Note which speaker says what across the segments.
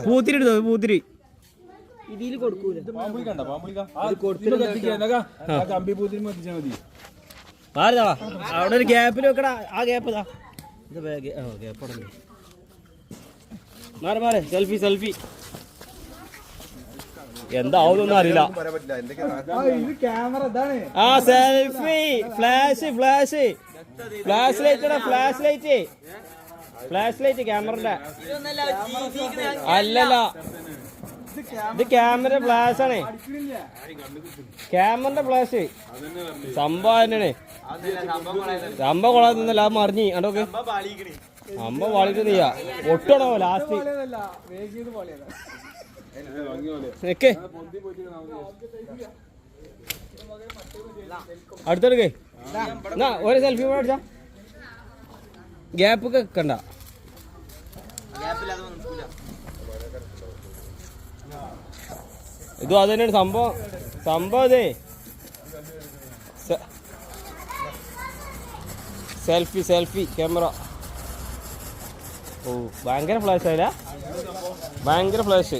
Speaker 1: പൂത്തിരി എടുത്തോ പൂത്തിരി
Speaker 2: ഇതിൽ കൊടുക്കൂല
Speaker 1: അവിടെ ഒരു ഗ്യാപ്പിൽ വെക്കടാ ആ ഗ്യാപ്പ് മാറി മാറി സെൽഫി സെൽഫി എന്താവുന്നൊന്നും അറിയില്ല ആ selfie flash flash flash light flash light flash light ക്യാമറന്റെ അല്ലല്ല ഇത് ക്യാമറ ഫ്ലാഷ് ആണ് ക്യാമറന്റെ ഫ്ലാഷ് സംഭവം തന്നെയാണ് സംഭവം കൊള്ളാന്നല്ല അത് മറിഞ്ഞ് അതൊക്കെ അമ്പ വാളിക്കുന്നില്ല ഒട്ടണോ ലാസ്റ്റ് അടുത്തെടുക്കേ എന്നാ ഒരു സെൽഫി കൂടെ അടിച്ചാ ഗ്യാപ്പ് ഒക്കെ കണ്ട ഇതും അത് തന്നെയാണ് സംഭവം സംഭവം ഇതേ സെൽഫി സെൽഫി ക്യാമറ ഓ ഭയങ്കര ഫ്ലാഷ് ആയില്ല ഭയങ്കര ഫ്ലാഷ്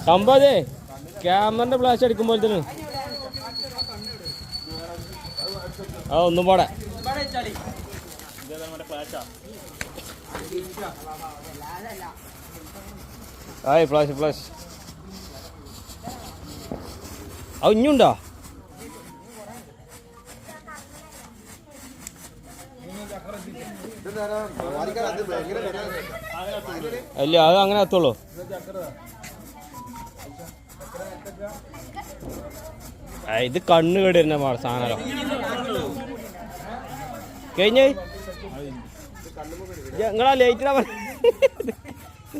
Speaker 1: സംഭവം അതെ ക്യാമറന്റെ ഫ്ലാഷ് അടിക്കുമ്പോഴത്തേന് ആ ഒന്നും പാടെ ആയി ഫ്ലാഷ് ഫ്ലാഷ് അത് ഇഞ്ഞുണ്ടോ അല്ല അത് അങ്ങനെ എത്തുള്ളൂ ഇത് കണ്ണ് കേടി തന്നെ സാധനം കഴിഞ്ഞ നിങ്ങളാ ലൈറ്റിനാ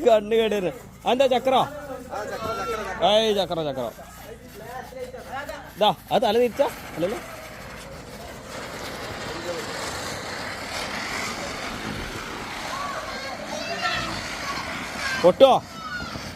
Speaker 1: കണ്ണ് കേടി തന്നെ അതെന്താ ചക്രോ ഏയ് ചക്ര ചക്ര ഇതാ അത് തല തിരിച്ചാ അല്ലല്ലോ പൊട്ടോ